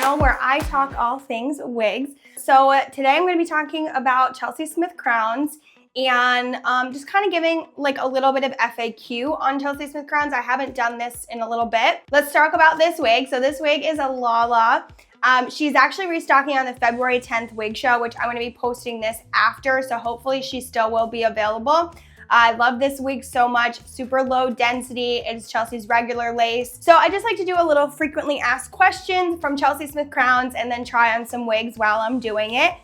channel where I talk all things wigs. So today I'm going to be talking about Chelsey Smith Crowns and just kind of giving like a little bit of FAQ on Chelsey Smith Crowns. I haven't done this in a little bit. Let's talk about this wig. So this wig is a Lala. She's actually restocking on the February 10th wig show, which I'm going to be posting this after, so hopefully she still will be available. I love this wig so much, super low density. It's Chelsey's regular lace. So I just like to do a little frequently asked questions from Chelsey Smith Crowns and then try on some wigs while I'm doing it.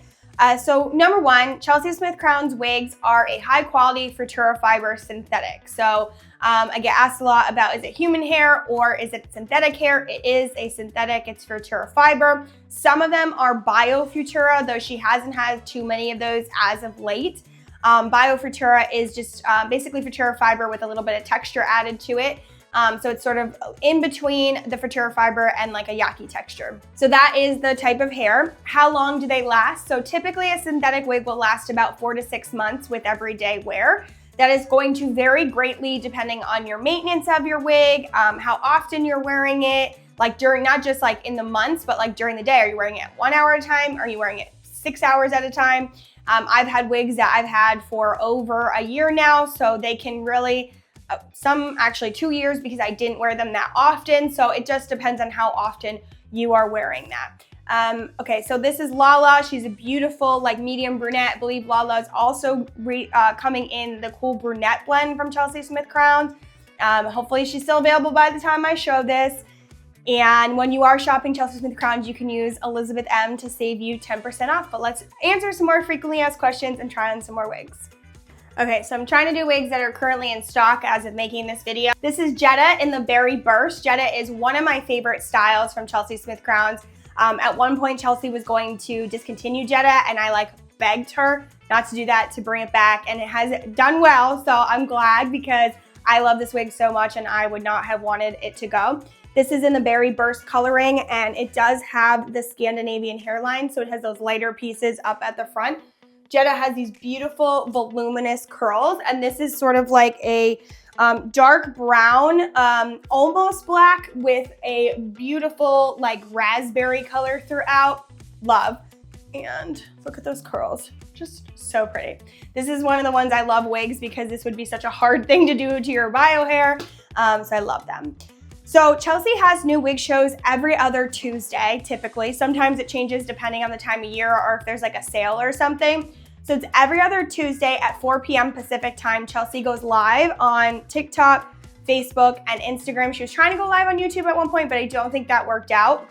So number one, Chelsey Smith Crowns wigs are a high quality Futura fiber synthetic. So I get asked a lot about, is it human hair or is it synthetic hair? It is a synthetic, it's Futura fiber. Some of them are bio Futura, though she hasn't had too many of those as of late. Bio Futura is just basically Futura fiber with a little bit of texture added to it. So it's sort of in between the Futura fiber and like a yaki texture. So that is the type of hair. How long do they last? So typically a synthetic wig will last about 4 to 6 months with everyday wear. That is going to vary greatly depending on your maintenance of your wig, how often you're wearing it, like during, not just like in the months, but like during the day. Are you wearing it 1 hour at a time? Are you wearing it 6 hours at a time? I've had wigs that I've had for over a year now, so they can really, some actually 2 years because I didn't wear them that often. So it just depends on how often you are wearing that. Okay, so this is Lala. She's a beautiful, like medium brunette. I believe Lala is also coming in the cool brunette blend from Chelsey Smith Crowns. Hopefully she's still available by the time I show this. And when you are shopping Chelsey Smith Crowns, you can use Elizabeth M to save you 10% off. But let's answer some more frequently asked questions and try on some more wigs. Okay, so I'm trying to do wigs that are currently in stock as of making this video. This is Jetta in the Berry Burst. Jetta is one of my favorite styles from Chelsey Smith Crowns. At one point, Chelsey was going to discontinue Jetta, and I like begged her not to do that, to bring it back, and it has done well. So I'm glad because I love this wig so much and I would not have wanted it to go. This is in the Berry Burst coloring, and it does have the Scandinavian hairline, so it has those lighter pieces up at the front. Jetta has these beautiful voluminous curls, and this is sort of like a dark brown, almost black with a beautiful like raspberry color throughout. Love. And look at those curls, just so pretty. This is one of the ones I love wigs because this would be such a hard thing to do to your bio hair, so I love them. So Chelsey has new wig shows every other Tuesday, typically. Sometimes it changes depending on the time of year or if there's like a sale or something. So it's every other Tuesday at 4 p.m. Pacific time. Chelsey goes live on TikTok, Facebook, and Instagram. She was trying to go live on YouTube at one point, but I don't think that worked out.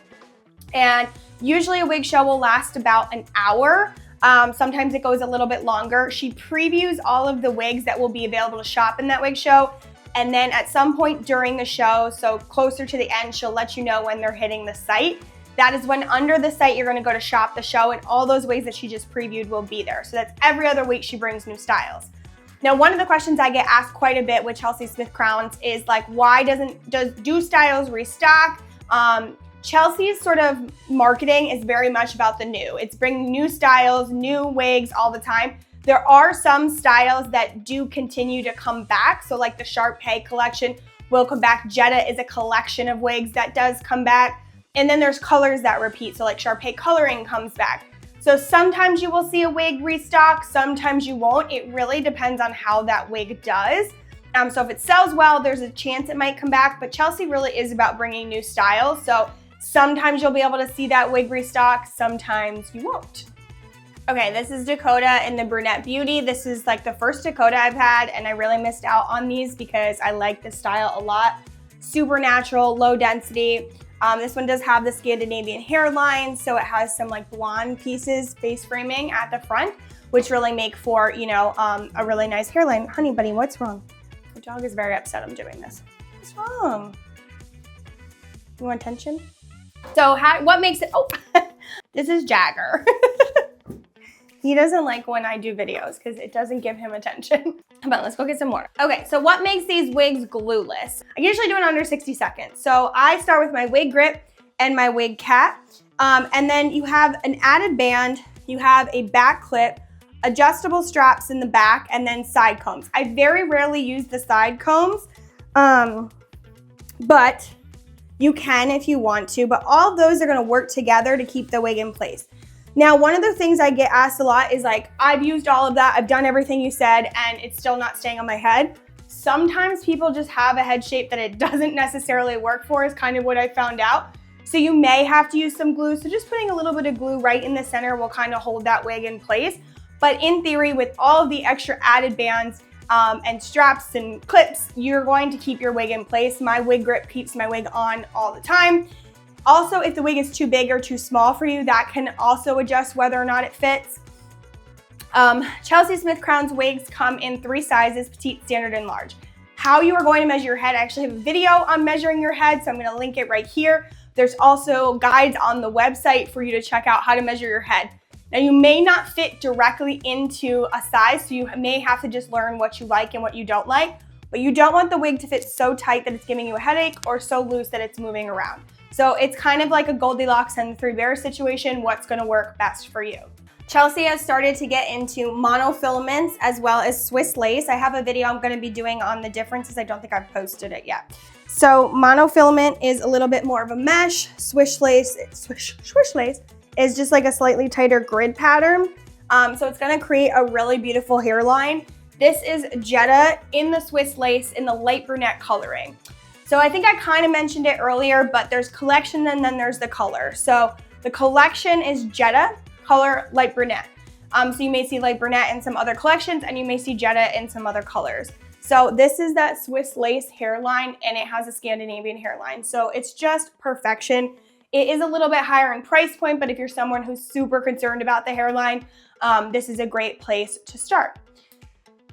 And usually a wig show will last about an hour. Sometimes it goes a little bit longer. She previews all of the wigs that will be available to shop in that wig show. And then at some point during the show, so closer to the end, she'll let you know when they're hitting the site. That is when under the site, you're gonna go to shop the show and all those wigs that she just previewed will be there. So that's every other week she brings new styles. Now, one of the questions I get asked quite a bit with Chelsey Smith Crowns is like, why do styles restock? Chelsey's sort of marketing is very much about the new. It's bringing new styles, new wigs all the time. There are some styles that do continue to come back. So like the Sharpay collection will come back. Jetta is a collection of wigs that does come back. And then there's colors that repeat. So like Sharpay coloring comes back. So sometimes you will see a wig restock, sometimes you won't. It really depends on how that wig does. So if it sells well, there's a chance it might come back, but Chelsey really is about bringing new styles. So sometimes you'll be able to see that wig restock, sometimes you won't. Okay, this is Dakota in the Brunette Beauty. This is like the first Dakota I've had, and I really missed out on these because I like this style a lot. Super natural, low density. This one does have the Scandinavian hairline, so it has some like blonde pieces, face framing at the front, which really make for, you know, a really nice hairline. Honey bunny, what's wrong? The dog is very upset I'm doing this. What's wrong? You want attention? So what makes it, oh, this is Jagger. He doesn't like when I do videos because it doesn't give him attention. Come on, let's go get some more. Okay, so what makes these wigs glueless? I usually do it under 60 seconds. So I start with my wig grip and my wig cap. And then you have an added band, you have a back clip, adjustable straps in the back, and then side combs. I very rarely use the side combs, but You can if you want to, but all of those are gonna work together to keep the wig in place. Now, one of the things I get asked a lot is like, I've used all of that, I've done everything you said, and it's still not staying on my head. Sometimes people just have a head shape that it doesn't necessarily work for, is kind of what I found out. So you may have to use some glue. So just putting a little bit of glue right in the center will kind of hold that wig in place. But in theory, with all of the extra added bands and straps and clips, you're going to keep your wig in place. My wig grip keeps my wig on all the time. Also, if the wig is too big or too small for you, that can also adjust whether or not it fits. Chelsey Smith Crowns wigs come in 3 sizes, petite, standard, and large. How you are going to measure your head, I actually have a video on measuring your head, so I'm gonna link it right here. There's also guides on the website for you to check out how to measure your head. Now, you may not fit directly into a size, so you may have to just learn what you like and what you don't like, but you don't want the wig to fit so tight that it's giving you a headache or so loose that it's moving around. So it's kind of like a Goldilocks and the 3 Bears situation, what's gonna work best for you. Chelsey has started to get into monofilaments as well as Swiss lace. I have a video I'm gonna be doing on the differences. I don't think I've posted it yet. So monofilament is a little bit more of a mesh. Swiss lace is just like a slightly tighter grid pattern. So it's gonna create a really beautiful hairline. This is Jetta in the Swiss lace in the light brunette coloring. So I think I kind of mentioned it earlier, but there's collection and then there's the color. So the collection is Jetta, color light brunette. So you may see light brunette in some other collections and you may see Jetta in some other colors. So this is that Swiss lace hairline and it has a Scandinavian hairline. So it's just perfection. It is a little bit higher in price point, but if you're someone who's super concerned about the hairline, this is a great place to start.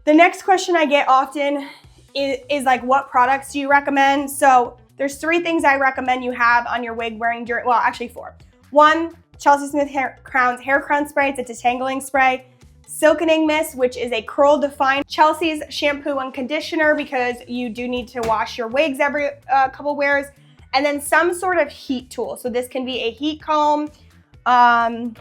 The next question I get often is like, what products do you recommend? So there's 3 things I recommend you have on your wig wearing during, well, actually 4. 1, Chelsey Smith Crowns Hair Crown Spray. It's a detangling spray. Silkening Mist, which is a curl define. Chelsey's shampoo and conditioner, because you do need to wash your wigs every couple wears. And then some sort of heat tool. So this can be a heat comb. I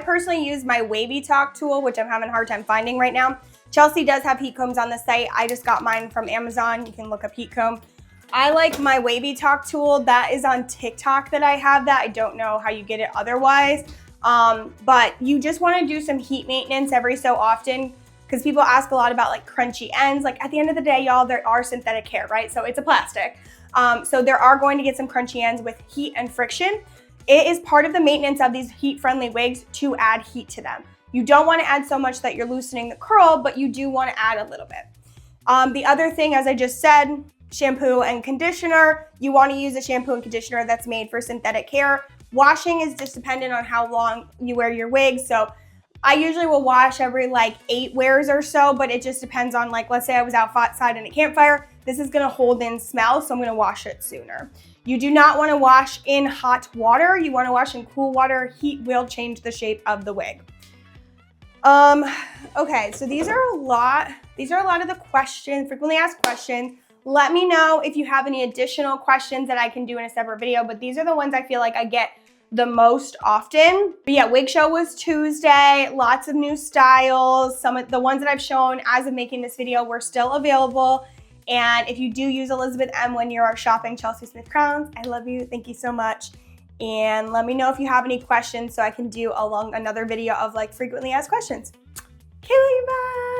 personally use my Wavy Talk tool, which I'm having a hard time finding right now. Chelsey does have heat combs on the site. I just got mine from Amazon. You can look up heat comb. I like my Wavy Talk tool. That is on TikTok that I have that. I don't know how you get it otherwise. But you just want to do some heat maintenance every so often, because people ask a lot about like crunchy ends. Like at the end of the day, y'all, there are synthetic hair, right? So it's a plastic. So there are going to get some crunchy ends with heat and friction. It is part of the maintenance of these heat-friendly wigs to add heat to them. You don't want to add so much that you're loosening the curl, but you do want to add a little bit. The other thing, as I just said, shampoo and conditioner. You want to use a shampoo and conditioner that's made for synthetic hair. Washing is just dependent on how long you wear your wig. So I usually will wash every like 8 wears or so, but it just depends on, like, let's say I was outside in a campfire. This is going to hold in smell, so I'm going to wash it sooner. You do not want to wash in hot water. You want to wash in cool water. Heat will change the shape of the wig. Okay, so these are a lot of the questions, frequently asked questions. Let me know if you have any additional questions that I can do in a separate video, but these are the ones I feel like I get the most often. But yeah, wig show was Tuesday, lots of new styles. Some of the ones that I've shown as of making this video were still available. And if you do use Elizabeth M when you're shopping Chelsey Smith Crowns, I love you, thank you so much. And let me know if you have any questions so I can do another video of like frequently asked questions. Okay, bye.